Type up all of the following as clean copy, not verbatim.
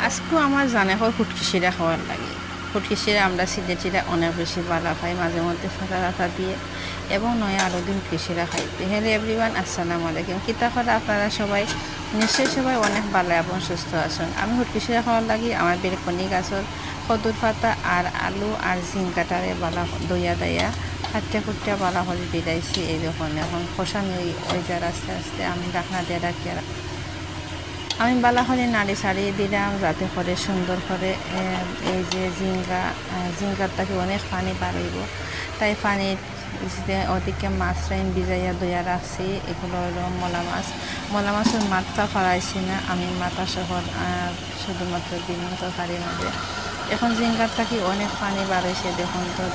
আজকেও আমার জানে হয় ফুটকি শিরা খাওয়ার লাগে। ফুটকি শিরা আমরা সিলেটিরা অনেক বেশি ভালো খাই, মাঝে মধ্যে ফাটা রাতা দিয়ে এবং নয়া আলু দিন ফুটকি শিরা খাইতে। হ্যালো এভরিওয়ান, আসসালামু আলাইকুম। কিতা করে আপনারা সবাই নিশ্চয়ই সবাই অনেক ভালো এবং সুস্থ আছেন। আমি ফুটকি শিরা খাওয়ার লাগি আমার বেলকনি গাছর কদুর পাতা আর আলু আর জিঙ্কাটারে বালা দইয়া দইয়া হাটটা কুটটা বালা হলে বিদাইছি। এই যখন এখন খোসানি ওই যার আস্তে আস্তে আমি ডাকনা দিয়ে ডাকিয়া আমি বালাহরি নাড়ি ছাড়িয়ে দিলাম যাতে করে সুন্দর করে এই যে জিঙ্গারটাকে অনেক পানি বাড়াইব, তাই পানি ওদিকে মাছ রাইন ভিজাইয়া দইয়া রাখছি। এগুলো হলো মলা মাছের মাথা ফাড়াইছি না আমি, মাথা সহ শুধুমাত্র বিভিন্ন তরকারির মধ্যে। এখন জিঙ্গারটাকে অনেক পানি বাড়াইছে, দেখুন তো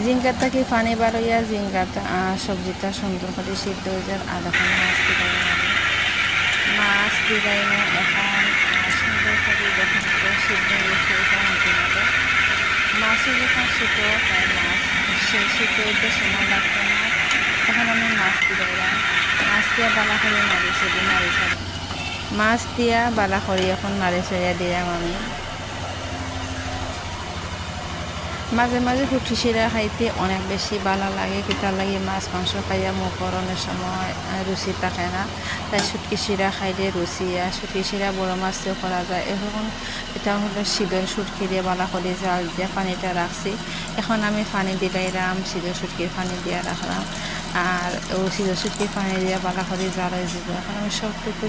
জিঙ্গারটাকে পানি বাড়াইয়া জিঙ্গারটা সবজিটা সুন্দর করে সিদ্ধ হয়ে যায়। আর এখন মাছ দিলাই না এখন সুন্দর করে যখন সিদ্ধ হয়েছে এটা হতে হবে। মাছও যখন ছোটো তাই মাছ সিদ্ধ হইতে সময় লাগতো না। তখন আমি মাছ দিলাম, মাছ দিয়া বালা করে নাড়ি ছাড়ি মাছ দিয়া বালা করে এখন নাড়ি ছাড়িয়া দিলাম আমি। মাঝে মাঝে ফুটকি শিরা খাইতে অনেক বেশি ভালো লাগে, কিতার লাগে মাছ মাংস খাইয়া মুখর অনেক সময় রুচি থাকে না, তাই শুটকি শিরা খাইলে রুচি শুটকি শিরা বড় মাছ দিয়েও করা যায়। এখন এটা হলো শীতল শুটকি দিয়ে বালা করে জাল দিয়ে পানিটা রাখছি। এখন আমি পানি দিলাইলাম, শীতল শুটকির পানি দিয়ে রাখলাম আর ও শীতল শুটকির পানি দিয়ে বালা করে জাল হয়ে যাব। এখন আমি সবটুকু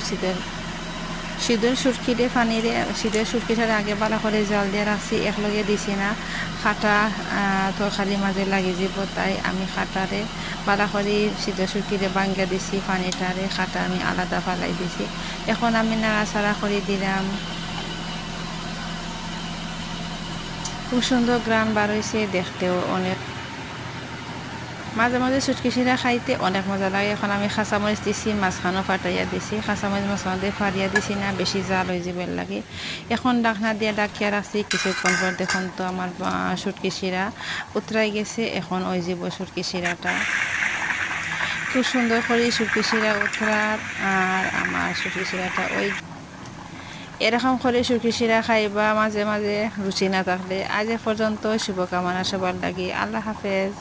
শীতল সুটকিতে পানিরে শীতের সুটকিটার আগে বালা করে জাল দিয়ে রাখছি, একলগে দিছি না, খাটা তরকারির মাঝে লাগি যাব, তাই আমি খাটারে বালা করে শীতল সুটকিরে বাঙ্গা দিছি, পানিটারে খাটা আমি আলাদা ফালাই দিছি। এখন আমি নাড়াচাড়া করে দিলাম, খুব সুন্দর গ্রান বার হয়েছে, দেখতেও অনেক মাঝে মাঝে শুটকি শিরা খাইতে অনেক মজা লাগে। এখন আমি খাঁচামরিচ দিছি, মাঝখানও ফাটাইয়া দিছি, খাঁচামরিচ মাঝখান দিয়ে ফাড়িয়া দিছি না, বেশি জাল হয়ে যাবে লাগে। এখন ডাকনা দিয়ে ডাকিয়া রাখছি, কিছুক্ষণ পর দেখুন তো আমার শুটকি শিরা উতরাই গেছে। এখন ওই যাব শুটকি শিরাটা খুব সুন্দর করে শুটকি শিরা উতরার আর আমার শুটকি শিরাটা ওই এরকম করে শুটকি শিরা খাইবা মাঝে মাঝে, রুচি না থাকলে। আজ এ পর্যন্ত, শুভকামনা সবার লাগি। আল্লাহ হাফেজ।